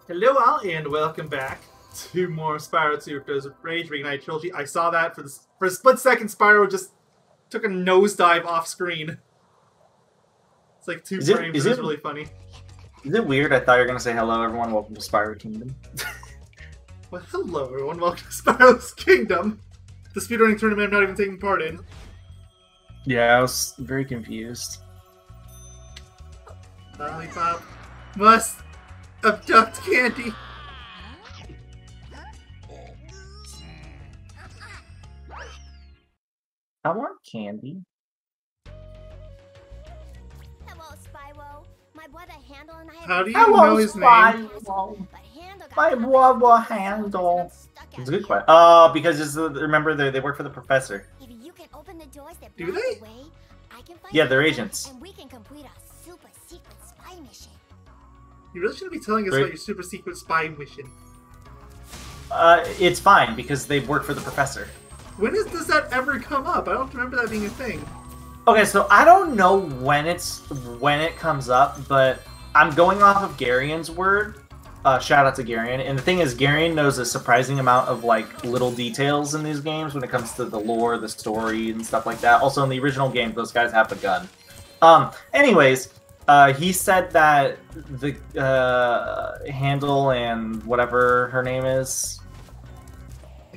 Hello all, and welcome back to more Spyro 2 Ripto's Rage Reignited Trilogy. I saw that for a split second, Spyro just took a nosedive off screen. It's like two frames, it was really funny. Is it weird? I thought you were going to say hello everyone, welcome to Spyro Kingdom. Well, hello everyone, welcome to Spyro's Kingdom. The speedrunning tournament I'm not even taking part in. Yeah, I was very confused. Lollipop must abduct Candy. I want candy. Hello, Spyro. My brother Handel and I. How do you know his name? My brother Handel. It's a good question. Because it's remember they work for the professor. If you can open the doors that do they? away, I can find yeah, they're agents. And we can complete a super secret spy mission. You really shouldn't be telling us about your super secret spy mission. It's fine because they work for the professor. When does that ever come up? I don't remember that being a thing. Okay, so I don't know when it comes up, but I'm going off of Garian's word. Shout out to Garian. And the thing is, Garian knows a surprising amount of like little details in these games when it comes to the lore, the story, and stuff like that. Also, in the original game, those guys have a gun. Anyways, he said that the Handel and whatever her name is,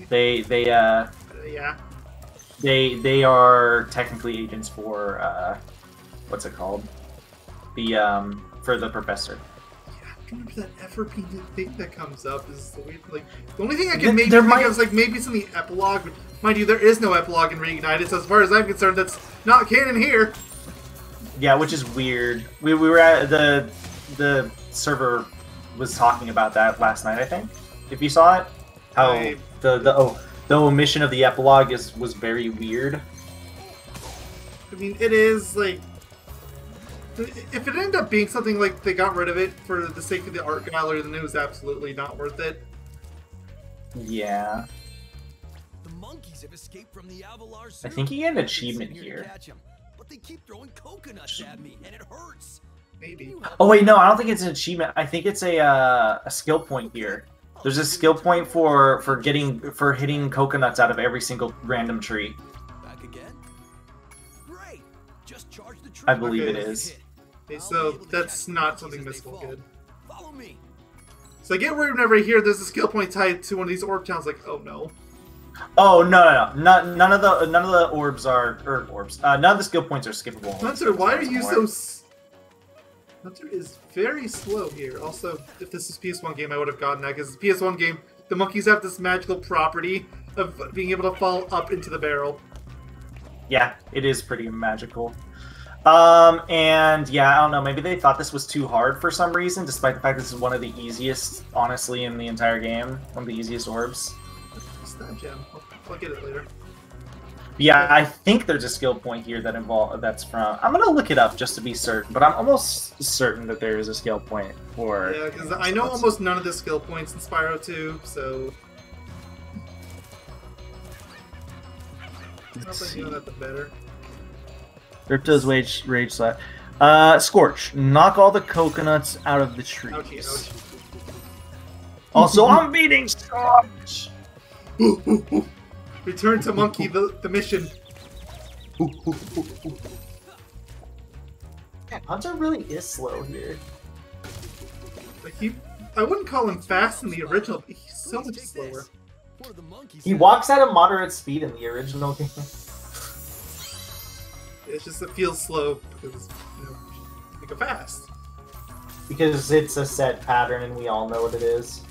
they are technically agents for what's it called? For the professor. Yeah, I remember that ever being a thing that comes up is the weird, like the only thing I can maybe think of is like maybe it's in the epilogue, but mind you, there is no epilogue in Reignited, so as far as I'm concerned, that's not canon here. Yeah, which is weird. We were at the server was talking about that last night, I think. If you saw it, how the omission of the epilogue was very weird. I mean, it is like if it ended up being something like they got rid of it for the sake of the art gallery, then it was absolutely not worth it. Yeah. The monkeys have escaped from the Avalar. I think you get an achievement here. But they keep throwing coconuts at me, and it hurts. Maybe. Oh wait, no, I don't think it's an achievement. I think it's a skill point here. There's a skill point for hitting coconuts out of every single random tree. Back again? Great. Just charge the tree. I believe it is. Okay, so that's not something missable good. Follow me. So I get worried whenever I hear there's a skill point tied to one of these orb towns. Like, oh no. Oh no! None of the orbs are orbs. None of the skill points are skippable. Hunter, why are you so? Hunter is very slow here. Also, if this is PS1 game, I would have gotten that because PS1 game, the monkeys have this magical property of being able to fall up into the barrel. Yeah, it is pretty magical. And yeah, I don't know. Maybe they thought this was too hard for some reason, despite the fact this is one of the easiest, honestly, in the entire game. One of the easiest orbs. That gem. I'll get it later. Yeah, I think there's a skill point here that's from. I'm gonna look it up just to be certain, but I'm almost certain that there is a skill point for. Yeah, because I know almost none of the skill points in Spyro 2, so. I think you know that the better. Ripto's rage slap. Scorch, knock all the coconuts out of the trees. Ouchie, ouchie. Also, I'm beating Scorch. Return to Monkey the mission. Man, Hunter really is slow here. Like I wouldn't call him fast in the original, but he's so much slower. He walks at a moderate speed in the original game. It's just it feels slow because you go fast. Because it's a set pattern and we all know what it is.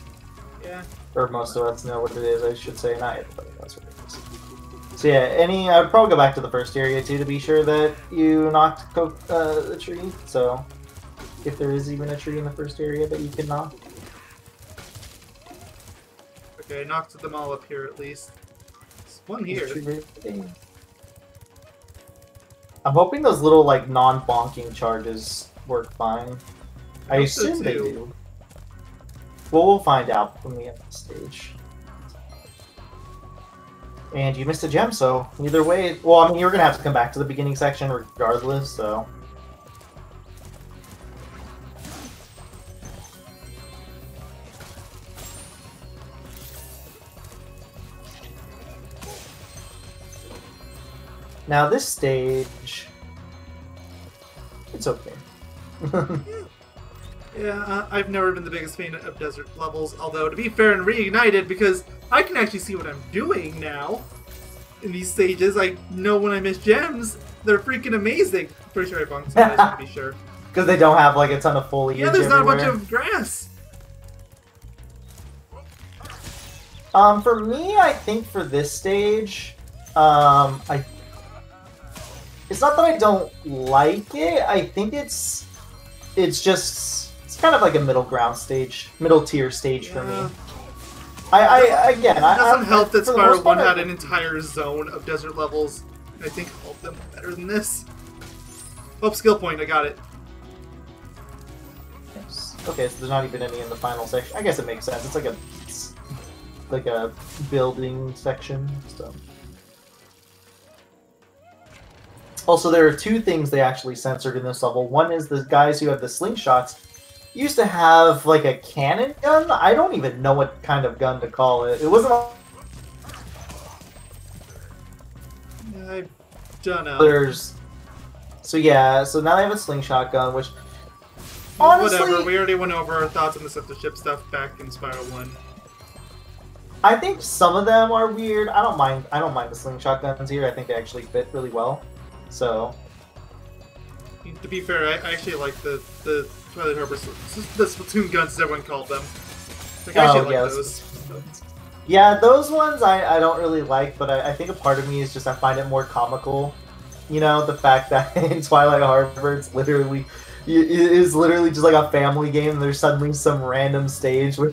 Yeah. Or most of us know what it is, I should say. Not everybody knows what it is. So yeah, I'd probably go back to the first area too to be sure that you knocked the tree. So, if there is even a tree in the first area that you can knock. Okay, I knocked them all up here at least. There's one here. I'm hoping those little like non-bonking charges work fine. I assume they do. Well, we'll find out when we get the stage. And you missed a gem, so either way... Well, I mean, you're going to have to come back to the beginning section regardless, so... Now this stage, it's okay. Yeah, I've never been the biggest fan of desert levels, although to be fair and Reignited, because I can actually see what I'm doing now in these stages. I know when I miss gems, they're freaking amazing. Pretty sure I bunked some of this, to be sure. Because they don't have like a ton of foliage. Yeah, there's not a bunch everywhere. of grass. For me, I think for this stage, it's not that I don't like it. I think it's kind of like a middle ground stage, middle tier stage for me. It doesn't help that for the Spyro most 1 part, had an entire zone of desert levels. I think all of them better than this. Oh, skill point, I got it. Okay, so there's not even any in the final section. I guess it makes sense. It's like a building section. So. Also, there are two things they actually censored in this level. One is the guys who have the slingshots used to have like a cannon gun. I don't even know what kind of gun to call it. It wasn't. I don't know. So now they have a slingshot gun, which honestly, whatever. We already went over our thoughts on the censorship stuff back in Spyro 1. I think some of them are weird. I don't mind the slingshot guns here. I think they actually fit really well. So, to be fair, I actually like the Twilight Harbor, the Splatoon guns, as everyone called them. Like, I actually like those. Yeah, those ones I don't really like, but I think a part of me is just I find it more comical. You know, the fact that in Twilight Harbor it's literally just like a family game. And there's suddenly some random stage where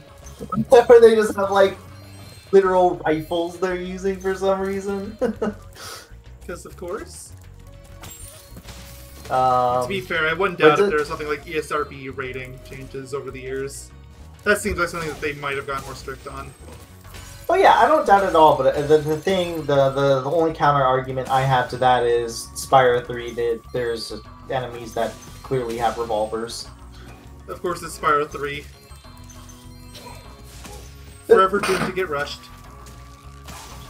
they just have like literal rifles they're using for some reason. Because of course. To be fair, I wouldn't doubt if there was something like ESRB rating changes over the years. That seems like something that they might have gotten more strict on. Oh yeah, I don't doubt it at all. But the only counter argument I have to that is Spyro 3. There's enemies that clearly have revolvers. Of course, it's Spyro 3. Forever doomed to get rushed.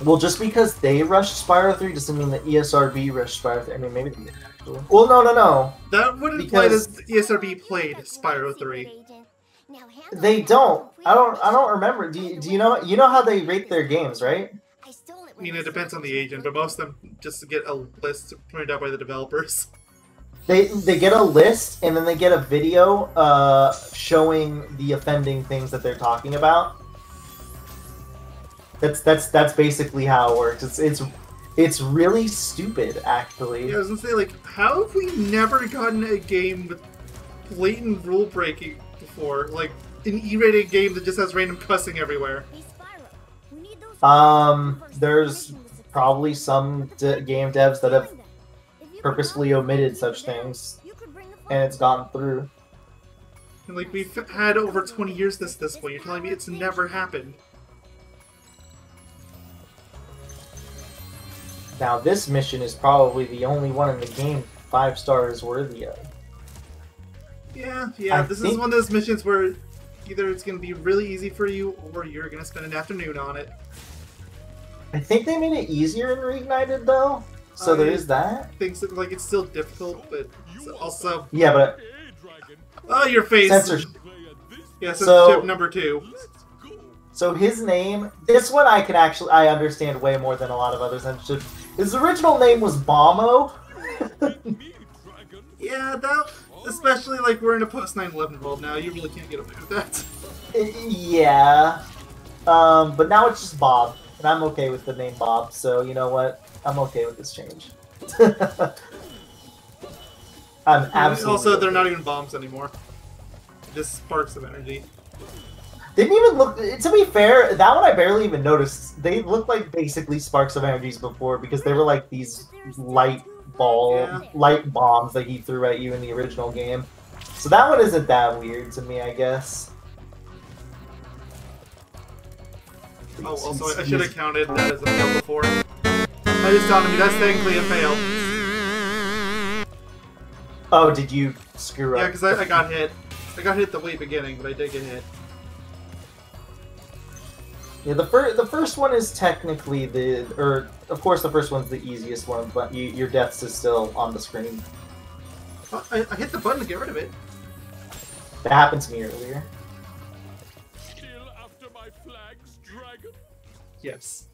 Well, just because they rushed Spyro 3 doesn't mean that ESRB rushed Spyro 3. I mean, maybe they did actually. Well, no. That wouldn't imply that ESRB played Spyro 3. They don't. I don't remember. Do you know how they rate their games, right? I mean, it depends on the agent, but most of them just get a list printed out by the developers. They get a list and then they get a video showing the offending things that they're talking about. That's basically how it works. It's really stupid, actually. Yeah, I was gonna say, like, how have we never gotten a game with blatant rule breaking before? Like, an E-rated game that just has random cussing everywhere. There's probably some game devs that have purposefully omitted such things, and it's gone through. And, like, we've had over 20 years this point. You're telling me it's never happened. Now, this mission is probably the only one in the game 5 stars worthy of. Yeah. This is one of those missions where either it's going to be really easy for you, or you're going to spend an afternoon on it. I think they made it easier in Reignited, though. So there is that. Things that, like, it's still difficult, but also... Yeah, but... Oh, your face! Censorship. Yeah, censorship number 2. So his name... This one I understand way more than a lot of other censorship. His original name was Bombo. Yeah, that... Especially, like, we're in a post-9/11 world now. You really can't get away with that. Yeah. But now it's just Bob. And I'm okay with the name Bob, so you know what? I'm okay with this change. I'm absolutely... Also, they're not even bombs anymore. Just sparks of energy. Didn't even look... To be fair, that one I barely even noticed. They looked like basically sparks of energies before, because they were like these light bombs that he threw at you in the original game. So that one isn't that weird to me, I guess. Oh, also, I should have counted that as a fail before. I just thought, that's technically a fail. Oh, did you screw up? Yeah, because I got hit. I got hit at the way beginning, but I did get hit. Yeah, the first one is technically of course the first one's the easiest one, but your deaths is still on the screen. Oh, I hit the button to get rid of it. That happened to me earlier. Still after my flags, dragon? Yes.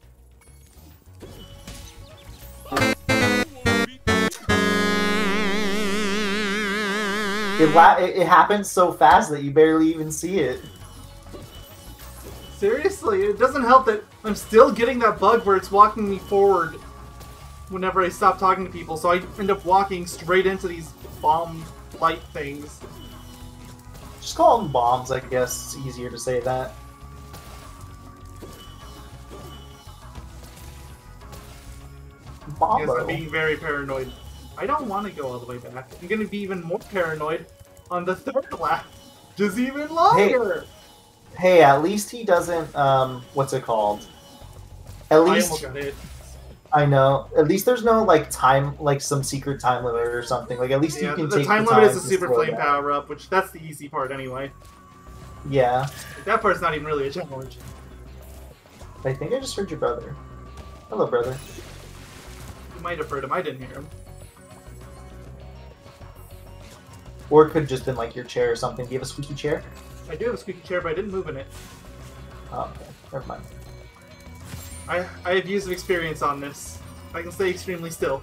It happens so fast that you barely even see it. Seriously, it doesn't help that I'm still getting that bug where it's walking me forward whenever I stop talking to people, so I end up walking straight into these bomb light things. Just call them bombs, I guess. It's easier to say that. I guess I'm Bombo. being very paranoid. I don't want to go all the way back. I'm going to be even more paranoid on the third lap. Just even longer! Hey, at least he doesn't, what's it called? At I least, almost got hit. I know. At least there's no, like, time, like, some secret time limit or something. Like, at least Yeah, you can the take time the limit time is a to super slow flame down. power up, which that's the easy part anyway. Yeah. That part's not even really a challenge. I think I just heard your brother. Hello, brother. You might have heard him, I didn't hear him. Or it could have just been, like, your chair or something. Do you have a squeaky chair? I do have a squeaky chair, but I didn't move in it. Oh, okay. Never mind. I have years of experience on this. I can stay extremely still.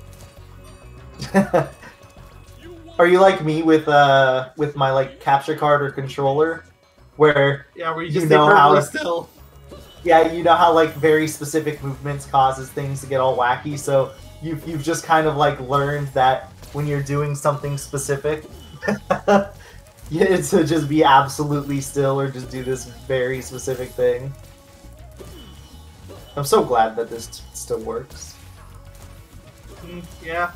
Are you like me with my, like, capture card or controller? Where Yeah, where you you just stay know how perfectly still. yeah, you know how like very specific movements causes things to get all wacky, so you've just kind of like learned that when you're doing something specific, to just be absolutely still or just do this very specific thing. I'm so glad that this still works. Yeah.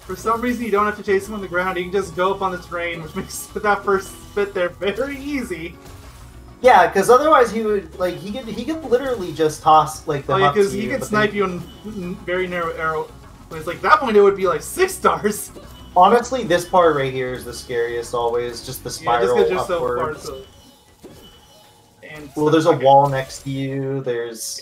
For some reason, you don't have to chase him on the ground. You can just go up on the terrain, which makes that first bit there very easy. Yeah, because otherwise he would like he could literally just toss like the. Oh yeah, because he can snipe you in very narrow arrow. But it's like that point, it would be like 6 stars. Honestly, this part right here is the scariest always. Just the spiral yeah, just 'cause you're so far. upwards. And Well, there's a wall next to you. There's.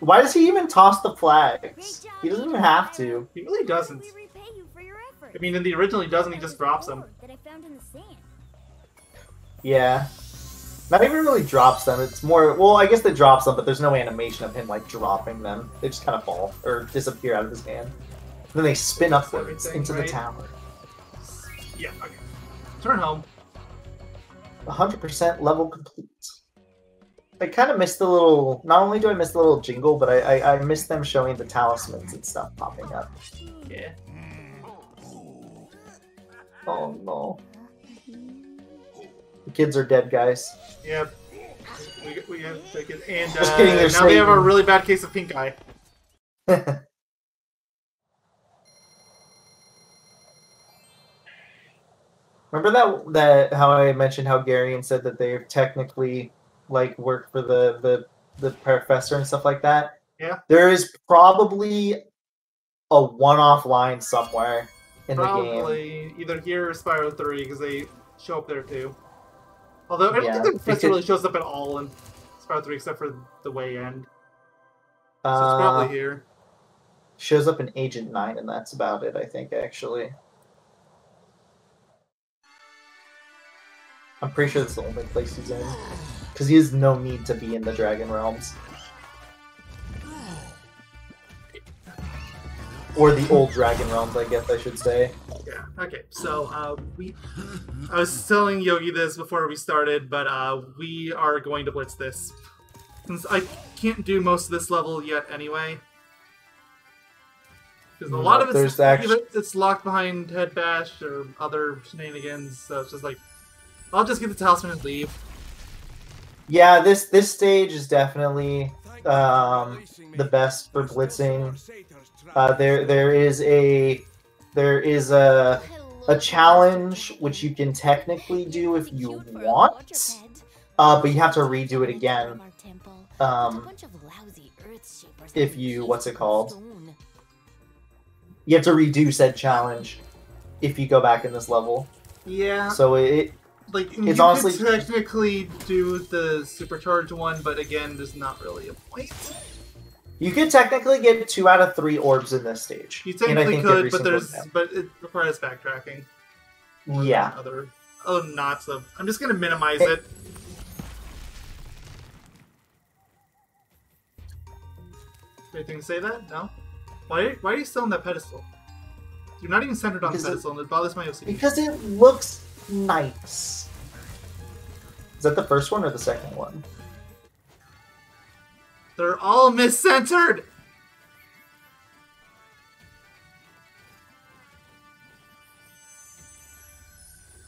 Why does he even toss the flags? He doesn't even have to. He really doesn't. We repay you for your effort. I mean, in the original, he doesn't. He just drops them. That I found in the sand. Yeah. Not even really drops them. It's more. Well, I guess they drops them, but there's no animation of him like dropping them. They just kind of fall or disappear out of his hand. Then they spin upwards Everything, into the right? tower. Yeah. Okay. Turn home. 100% level complete. I kind of missed the little. Not only do I miss the little jingle, but I miss them showing the talismans and stuff popping up. Yeah. Oh no. The kids are dead, guys. Yep. We have to take it. And Just kidding, they're now we have a Satan. really bad case of pink eye. Remember that how I mentioned how Garion said that they technically like work for the professor and stuff like that? Yeah. There is probably a one-off line somewhere in the game. Probably either here or Spyro 3, because they show up there too. Although I don't Yeah, think the professor it really could- shows up at all in Spyro 3 except for the way end. So it's Uh, probably here. shows up in Agent 9, and that's about it, I think, actually. I'm pretty sure that's the only place he's in. Because he has no need to be in the Dragon Realms. Or the old Dragon Realms, I guess I should say. Yeah. Okay. So I was telling Yogi this before we started, but we are going to blitz this since I can't do most of this level yet anyway. Because a lot of it's either it's locked behind head bash or other shenanigans. So it's just like I'll just get the talisman and leave. Yeah, this stage is definitely the best for blitzing. There is a challenge which you can technically do if you want, but you have to redo it again. If you what's it called? You have to redo said challenge if you go back in this level. Yeah. So Like, It's you honestly could technically do the supercharged one, but again, there's not really a point. you could technically get 2 out of 3 orbs in this stage. You and I technically think could, every but single there's time. but it requires backtracking. More Yeah. than other knots of. I'm just gonna minimize it. Anything to say that? No. Why are you still on that pedestal? You're not even centered on the pedestal, and it bothers my OCD. Because it looks nice. Is that the first one or the second one? They're all miscentered!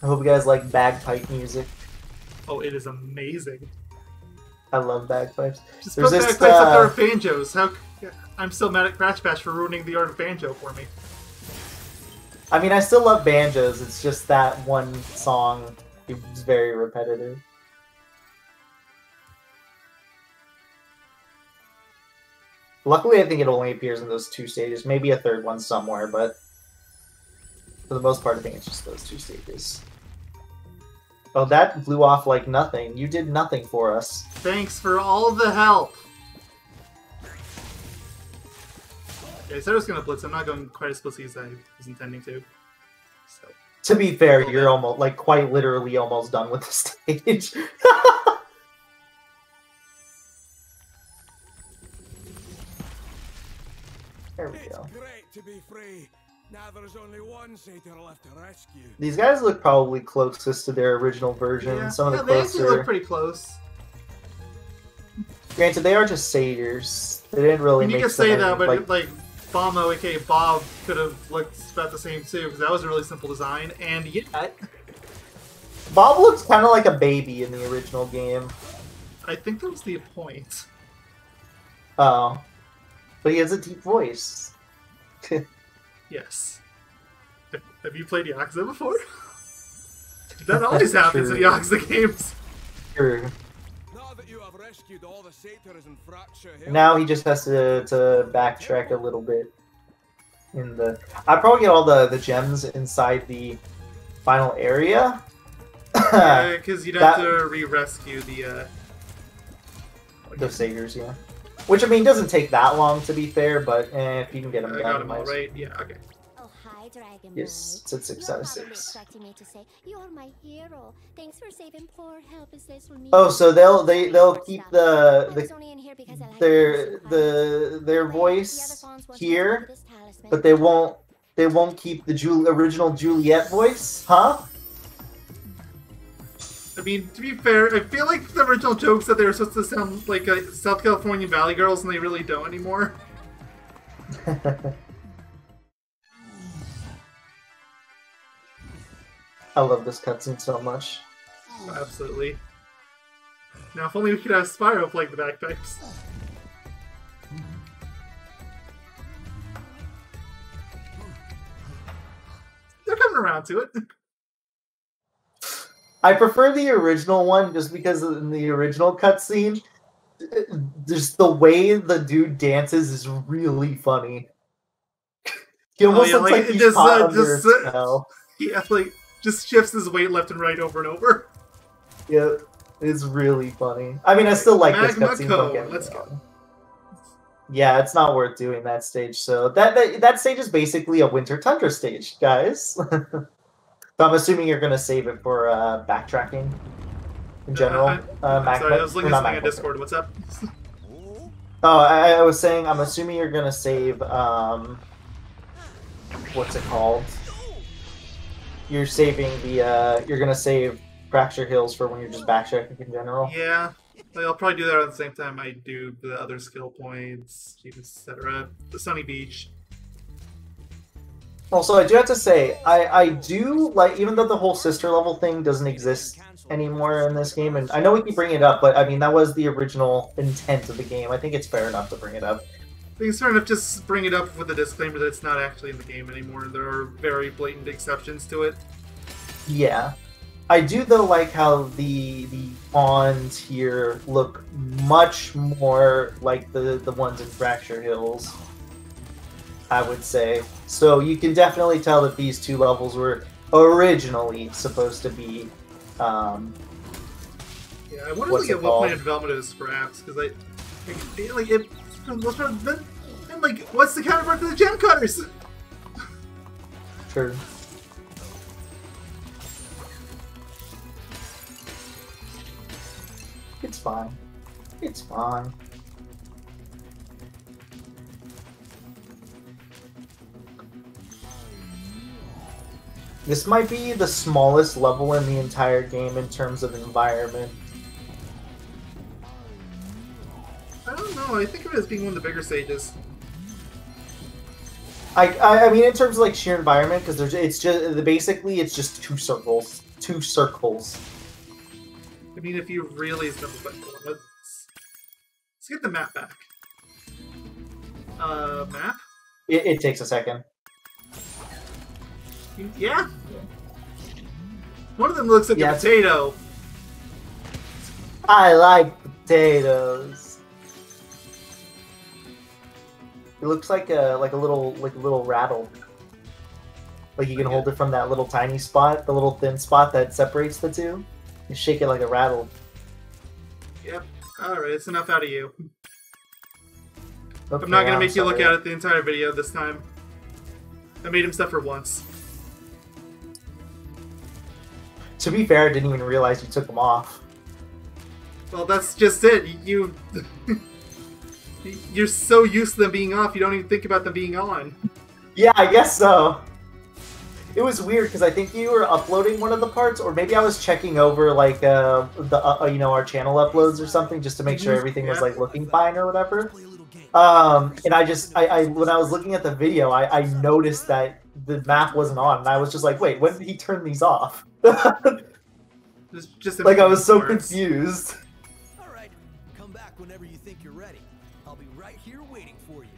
I hope you guys like bagpipe music. Oh, it is amazing. I love bagpipes. Just There's put this, bagpipes up there with banjos. I'm still mad at Crash Bash for ruining the art of banjo for me. I mean, I still love banjos. It's just that one song is very repetitive. Luckily, I think it only appears in those 2 stages. Maybe a third one somewhere, but for the most part, I think it's just those 2 stages. Oh, that blew off like nothing. You did nothing for us. Thanks for all the help! Okay, I said I was gonna blitz. I'm not going quite as blitzzy as I was intending to. So. To be fair, you're almost, like, quite literally almost done with the stage. There we go. Great to be free. Now there's only one satyr left to rescue. These guys look probably closest to their original version. Yeah, Some of the they actually closer. look pretty close. Granted, they are just satyrs. They didn't really And you make can say them that, but like, like Bomo, aka Bob, could have looked about the same too, because that was a really simple design. And yet, Bob looks kind of like a baby in the original game. I think that was the point. Oh. But he has a deep voice. Yes. Have you played Yakuza before? That always happens in True. Yakuza games. True. Now that you have rescued all the satyrs in Fracture Hill, Now he just has to backtrack a little bit. In the, I'd probably get all the gems inside the final area. Because you'd have to re-rescue the satyrs, yeah. Which, I mean, doesn't take that long, to be fair, but if you can get them I done. got them all nice. right. Yeah, okay. Oh, hi, Dragon Yes, Boy. it's at 6 You're out of probably 6. expecting me to say, "You're my hero. Thanks for saving poor helpless little me." Oh, so they'll keep I was only in here because I like their the their voice here, but they won't keep the original Juliet voice, huh? I mean, to be fair, I feel like the original jokes that they were supposed to sound like South California Valley Girls, and they really don't anymore. I love this cutscene so much. Absolutely. Now, if only we could have Spyro playing the bagpipes. They're coming around to it. I prefer the original one just because in the original cutscene, just the way the dude dances is really funny. He almost looks like he's caught under a spell. Yeah, like, just shifts his weight left and right over and over. Yeah, it's really funny. I mean, I still like this Magma cutscene. Co. Don't get me Let's wrong. go. Yeah, it's not worth doing that stage. So that stage is basically a Winter Tundra stage, guys. So I'm assuming you're gonna save it for backtracking in general. I'm sorry, I was looking at something on Discord. What's up? Oh, I was saying, I'm assuming you're gonna save. What's it called? You're saving the. You're gonna save Fracture Hills for when you're just backtracking in general. Yeah, like, I'll probably do that at the same time I do the other skill points, etc. The Sunny Beach. Also, I do have to say, I do like, even though the whole sister level thing doesn't exist anymore in this game, and I know we keep bringing it up, but I mean, that was the original intent of the game. I think it's fair enough to bring it up. I think it's fair enough just bring it up with a disclaimer that it's not actually in the game anymore. There are very blatant exceptions to it. Yeah. I do, though, like how the pawns here look much more like the ones in Fracture Hills, I would say. So you can definitely tell that these two levels were originally supposed to be Yeah, I wonder What's like it at what point called? of development it is scraps, because like it then like what's the counterpart to the gem cutters? Sure. It's fine. It's fine. This might be the smallest level in the entire game in terms of environment. I don't know. I think of it as being one of the bigger stages. I mean, in terms of like sheer environment, because it's just basically it's just two circles. I mean, if you really let's get the map back. Map? It takes a second. Yeah. One of them looks like a potato. I like potatoes. It looks like a little rattle. Like you can hold it from that little tiny spot, the little thin spot that separates the two. You shake it like a rattle. Yep. Alright, it's enough out of you. Okay, I'm not gonna I'm make you look sorry. at it the entire video this time. I made him suffer once. To be fair, I didn't even realize you took them off. Well, that's just it. You're so used to them being off, you don't even think about them being on. Yeah, I guess so. It was weird because I think you were uploading one of the parts, or maybe I was checking over like our channel uploads or something just to make sure everything was like looking fine or whatever. And I when I was looking at the video, I noticed that the map wasn't on, and I was just like, wait, when did he turn these off? Just like I was so confused. All right, come back whenever you think you're ready. I'll be right here waiting for you.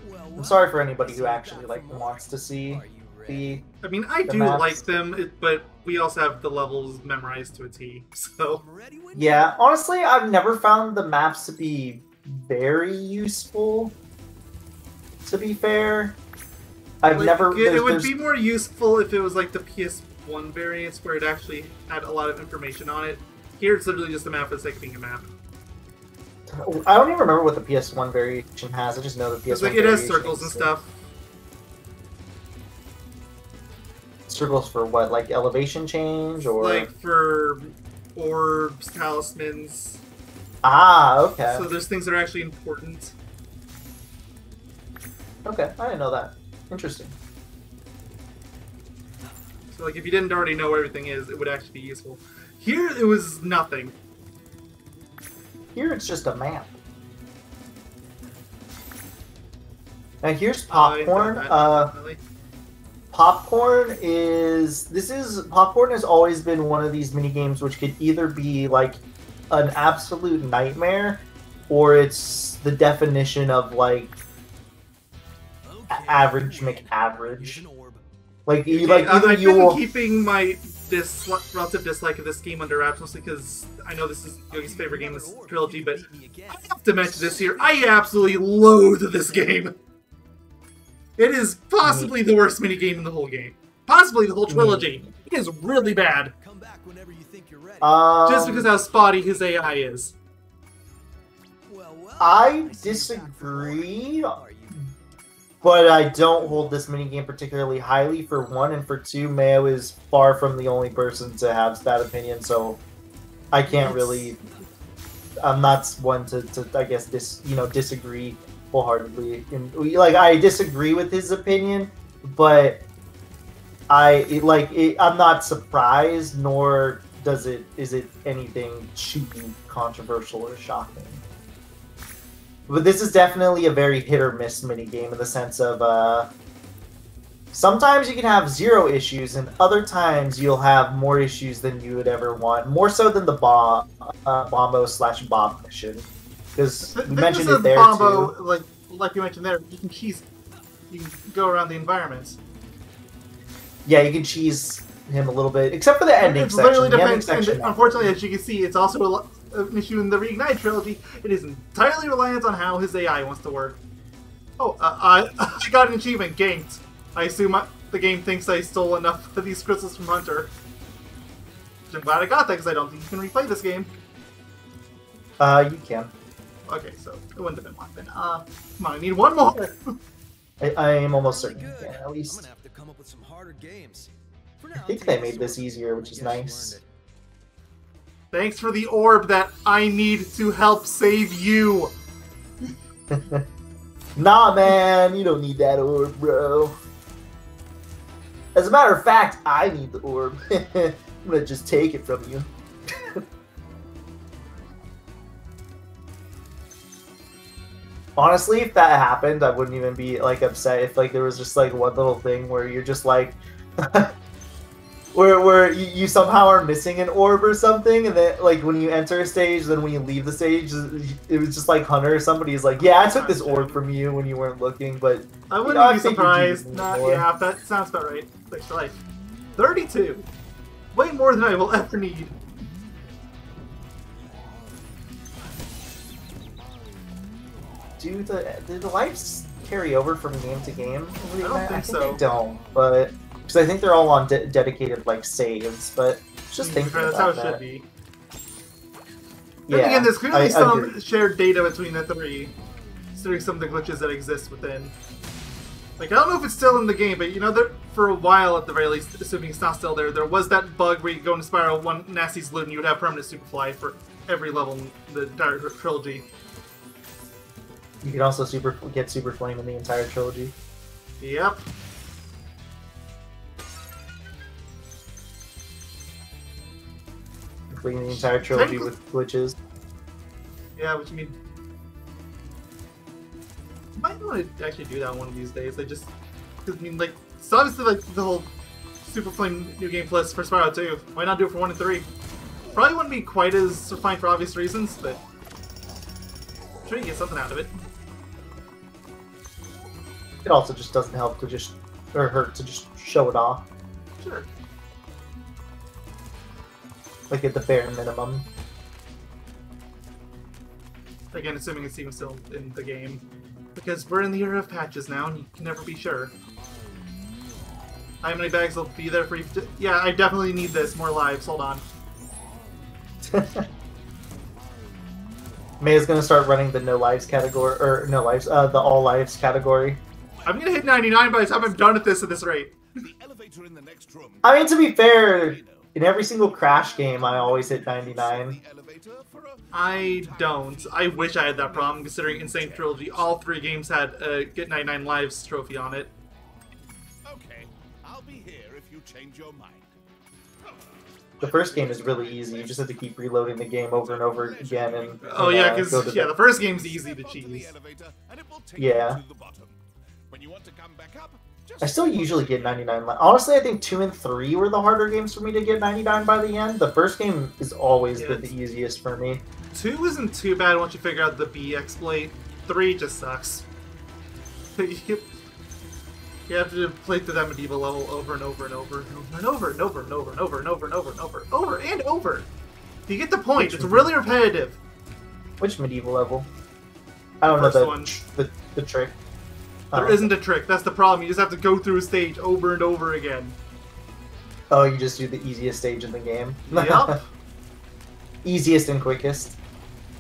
Well, I'm sorry for anybody who actually like wants to see the. I mean, I do maps. like them, but we also have the levels memorized to a T, so... Yeah, honestly, I've never found the maps to be very useful, to be fair. I've like, never... It would be more useful if it was like the PS1 variants, where it actually had a lot of information on it. Here, it's literally just a map for the sake of being a map. I don't even remember what the PS1 variation has, I just know the PS1 It's like, it has variation circles and stuff. Circles for what? Like elevation change, or... Like, for orbs, talismans... Ah, okay. So there's things that are actually important. Okay, I didn't know that. Interesting. So like if you didn't already know where everything is, it would actually be useful. Here it was nothing. Here it's just a map. Now here's popcorn. Popcorn is popcorn has always been one of these mini games which could either be like an absolute nightmare, or it's the definition of like average McAverage. Like either I've you been will keeping my relative dislike of this game under wraps mostly because I know this is Yogi's favorite game in this trilogy, but I have to mention this here. I absolutely loathe this game. It is possibly the worst minigame in the whole game. Possibly the whole trilogy. It is really bad. Come back whenever you think you're ready. Just because how spotty his AI is. I disagree, but I don't hold this minigame particularly highly, for one, and for two, Mayo is far from the only person to have that opinion, so I can't really... I'm not one to I guess, disagree wholeheartedly. Like, I disagree with his opinion, but I'm not surprised, nor is it anything too controversial or shocking. But this is definitely a very hit or miss minigame in the sense of sometimes you can have 0 issues, and other times you'll have more issues than you would ever want. More so than the Bombo/Bob mission, because we mentioned it there Bombo, too. Like you mentioned there, you can go around the environments. Yeah, you can cheese him a little bit, except for the ending It's section. literally The ending depends, section, and unfortunately, as you can see, it's also an issue in the Reignited trilogy. It is entirely reliant on how his AI wants to work. Oh, I got an achievement, ganked. I assume the game thinks I stole enough of these crystals from Hunter. I'm glad I got that because I don't think you can replay this game. You can. Okay, so it wouldn't have been one then. Come on, I need one more! I am almost certain. Good. Yeah, at I'm least. gonna have to come up with some harder games. For now, I think I'll they take made this sword. easier, which is Guess you nice. earned it. Thanks for the orb that I need to help save you! Nah, man, you don't need that orb, bro. As a matter of fact, I need the orb. I'm gonna just take it from you. Honestly, if that happened, I wouldn't even be like upset if like there was just like one little thing where you're just like where you somehow are missing an orb or something, and then like when you enter a stage, then when you leave the stage, it was just like Hunter or somebody's like, yeah, I took this orb from you when you weren't looking, but I wouldn't I be figured you surprised. didn't Nah, anymore. yeah, that sounds about right. Thanks for life. 32! Way more than I will ever need. Do the lives carry over from game to game? I don't think so. They don't, but because I think they're all on dedicated like saves. But just thinking That's how about it that. should be. Yeah, Then again, there's clearly I some agree. shared data between the three, considering some of the glitches that exist within. Like, I don't know if it's still in the game, but you know, there, for a while at the very least, assuming it's not still there, there was that bug where you go into Spyro, one nasty salute, and you would have permanent Superfly for every level in the entire trilogy. You can also get Super Flame in the entire trilogy. Yep. Completing the entire trilogy Technically- with glitches. Yeah, what you mean? Might want to actually do that one of these days. I just, cause, I mean, like, it's obviously like the whole Super Flame New Game Plus for Spyro 2. Why not do it for 1 and 3? Probably wouldn't be quite as refined for obvious reasons, but I'm sure you get something out of it. It also just doesn't help to just or hurt to just show it off, Sure. like at the bare minimum. Again, assuming it's even still in the game. Because we're in the era of patches now, and you can never be sure. How many bags will be there for you? Yeah, I definitely need this. More lives. Hold on. Maya's gonna start running the no lives category, or no lives, the all lives category. I'm gonna hit 99 by the time I'm done at this rate. The elevator in the next room. I mean, to be fair, in every single Crash game, I always hit 99. The elevator for a I don't. I wish I had that problem, considering Insane Trilogy, all 3 games had a Get 99 Lives trophy on it. Okay, I'll be here if you change your mind. The first game is really easy. You just have to keep reloading the game over and over again. And Oh yeah, go because to the first game's easy to Go to the cheese. elevator and it will take Yeah. you to the bottom. When you want to come back up, just I still usually get 99. Honestly, I think 2 and 3 were the harder games for me to get 99 by the end. The first game is always Yeah, been the easiest for me. 2 isn't too bad once you figure out the B exploit. 3 just sucks. You have to play through that medieval level over and over and over and over and over and over and over and over and over and over and over and over. You get the point. It's really repetitive. Which medieval level? I don't First know one. the trick. There isn't a trick. That's the problem. You just have to go through a stage over and over again. Oh, you just do the easiest stage in the game. Yep. Easiest and quickest.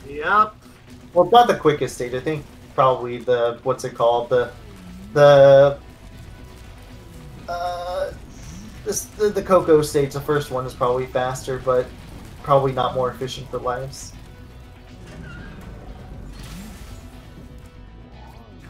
Yep. Well, not the quickest stage. I think probably the what's it called the Cocoa stage. The first one is probably faster, but probably not more efficient for lives.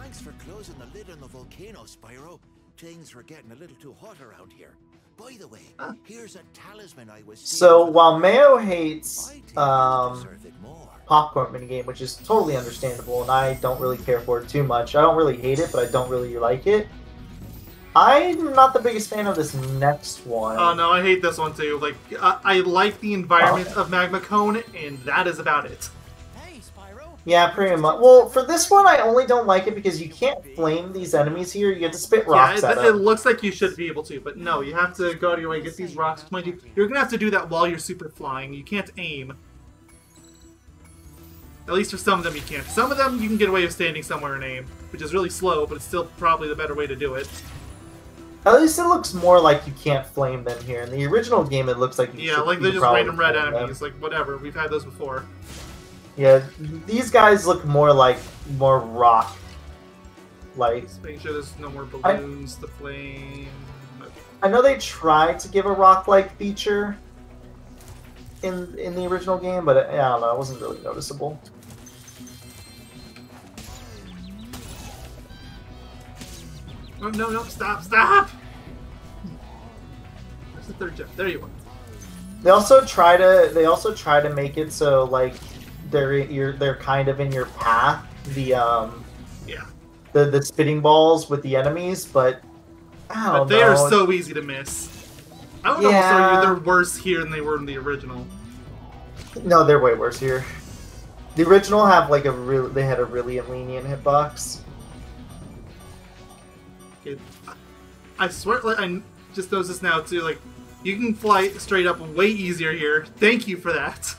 Thanks for closing the lid on the volcano, Spyro. Things were getting a little too hot around here. By the way, here's a talisman I was seeing So for- while Mayo hates I think you deserve it more. popcorn minigame, which is totally understandable, and I don't really care for it too much. I don't really hate it, but I don't really like it. I'm not the biggest fan of this next one. Oh no, I hate this one too. Like, I like the environment of Magma Cone, and that is about it. Hey, Spyro. Yeah, pretty much. Well, for this one, I only don't like it because you can't flame these enemies here. You have to spit rocks Yeah, at it them. looks like you should be able to, but no, you have to go out of your way and get these rocks. Mind you, you're gonna have to do that while you're super flying. You can't aim. At least for some of them you can't. Some of them you can get away with standing somewhere and aim, which is really slow, but it's still probably the better way to do it. At least it looks more like you can't flame them here. In the original game, it looks like you Yeah, should, like you they're could just probably random red flame them. enemies. Like, whatever. We've had those before. Yeah, these guys look more like more rock. Like, Just making sure there's no more balloons to flame. I know they tried to give a rock-like feature in the original game, but I don't know, it wasn't really noticeable. Oh, no, stop! Where's the third gem? There you are. They also try to make it so like they're kind of in your path. Yeah. The spitting balls with the enemies, but I don't But they know. are so easy to miss. I would almost argue they're worse here than they were in the original. No, they're way worse here. The original have like they had a really lenient hitbox. Okay. I swear, like, I just noticed this now too. Like, you can fly straight up way easier here. Thank you for that.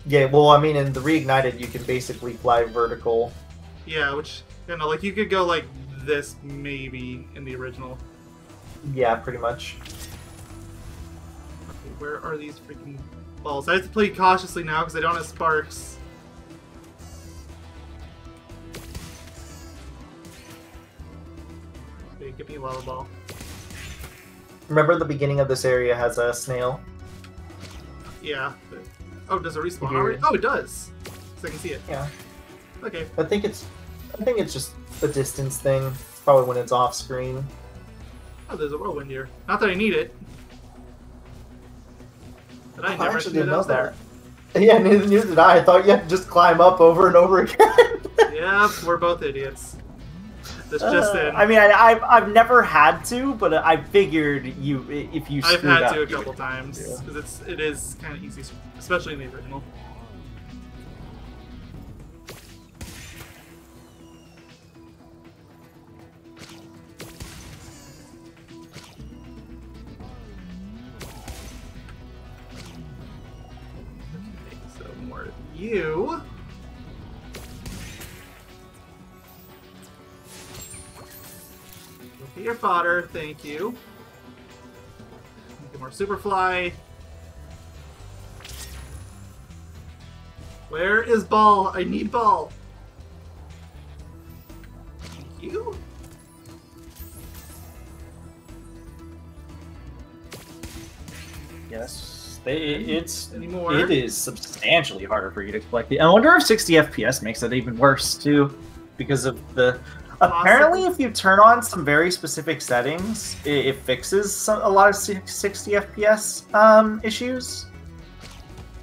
Yeah, well, I mean, in the Reignited, you can basically fly vertical. Yeah, which, you know, like, you could go like this maybe in the original. Yeah, pretty much. Okay, where are these freaking balls? I have to play cautiously now because I don't have sparks. Okay, give me a lava ball. Remember the beginning of this area has a snail? Yeah. But, oh, does it respawn Here. already? Oh, it does. So I can see it. Yeah. Okay. I think it's just a distance thing. It's probably when it's off screen. Oh, there's a whirlwind here. Not that I need it. But I I never actually knew didn't that know was there. that. Yeah, neither did I. I thought you had to just climb up over and over again. Yep, we're both idiots. That's just in. I mean, I've never had to, but I figured if you I've screwed had up, to a you couple would- times yeah. because it is kind of easy, especially in the original. Okay, so more of you. Look at your fodder, thank you. Get more Superfly. Where is Ball? I need Ball. Thank you. Yes, it's Anymore? it is substantially harder for you to collect it. I wonder if 60 FPS makes it even worse too, because of the. Apparently, if you turn on some very specific settings, it fixes a lot of 60 FPS issues.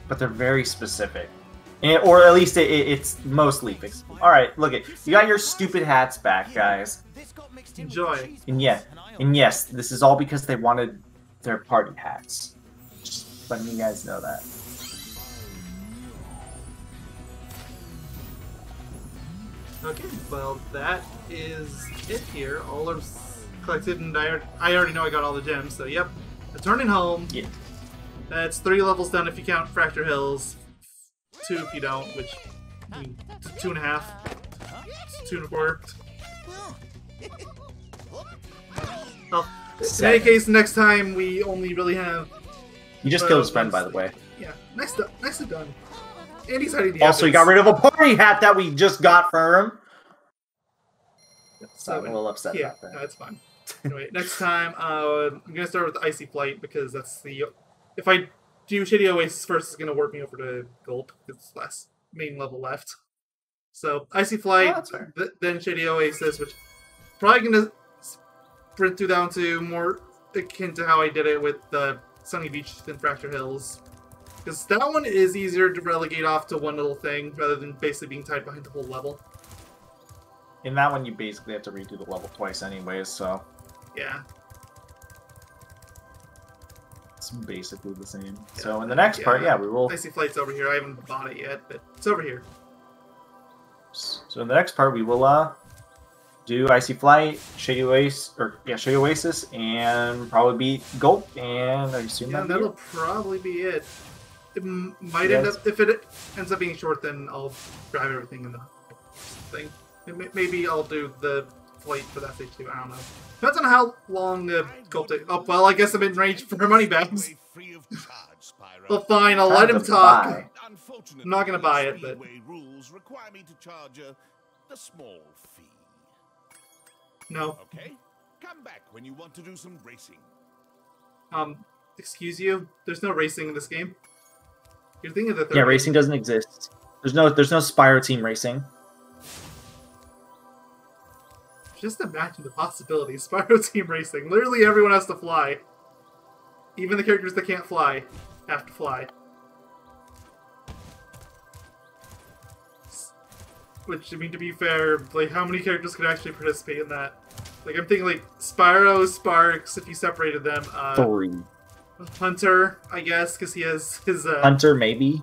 But they're very specific. Or at least it's mostly fixable. Alright, look it. You got your stupid hats back, guys. Enjoy. And yes, this is all because they wanted their party hats. Just letting you guys know that. Okay, well that is it here. All are collected, and I already know I got all the gems. So yep, returning home. Yeah. That's 3 levels done if you count Fracture Hills. 2 if you don't, which 2.5, 2.25. Well, in any case, next time we only really have. You just killed his friend, by the way. Yeah, nicely done. And he's hiding the Also, you got rid of a party hat that we just got for him. So, I'm a little upset yeah, about that. no, it's fine. Anyway, next time I'm gonna start with Icy Flight because that's the. If I do Shady Oasis first, it's gonna work me over to Gulp because it's less main level left. So Icy Flight, Oh, that's fair. then Shady Oasis, which probably gonna sprint through down to more akin to how I did it with the Sunny Beach and Fracture Hills. Because that one is easier to relegate off to one little thing rather than basically being tied behind the whole level. In that one, you basically have to redo the level twice anyways, so Yeah. it's basically the same. So in the next part, yeah, we will... Icy Flight's over here. I haven't bought it yet, but it's over here. So in the next part, we will do Icy Flight, Shady Oasis, and probably beat Gulp, and I assume Yeah, that'll that'll probably be it. It might end up, if it ends up being short, then I'll grab everything in the thing. Maybe I'll do the flight for that stage too. I don't know. Depends on how long the gold take. Oh, well, I guess I'm in range for her money bags. Free of charge, Spyro. Well, fine, I'll let him Time to talk. buy. Unfortunately, I'm not gonna buy it, these but- freeway rules require me to charge a small fee. No. Okay? Come back when you want to do some racing. Excuse you? There's no racing in this game. You're thinking of the third Yeah, game. racing doesn't exist. There's no Spyro team racing. Just imagine the possibilities. Spyro Team Racing. Literally everyone has to fly. Even the characters that can't fly have to fly. Which, I mean, to be fair, like, how many characters could actually participate in that? Like, I'm thinking, like, Spyro, Sparks, if you separated them. 3. Hunter, I guess, because he has his, Hunter, maybe.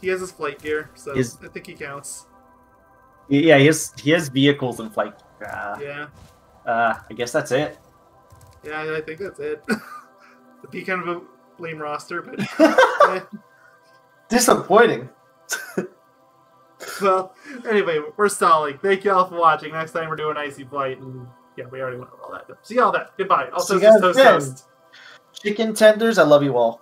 he has his flight gear, so His- I think he counts. Yeah, he has vehicles and flight. Yeah. I guess that's it. Yeah, I think that's it. It'd be kind of a lame roster, but... eh. Disappointing. Well, anyway, we're stalling. Thank you all for watching. Next time we're doing Icy Flight, and yeah, we already went over all that. See y'all then. Goodbye. See Also, you guys toast, then. toast. Chicken tenders, I love you all.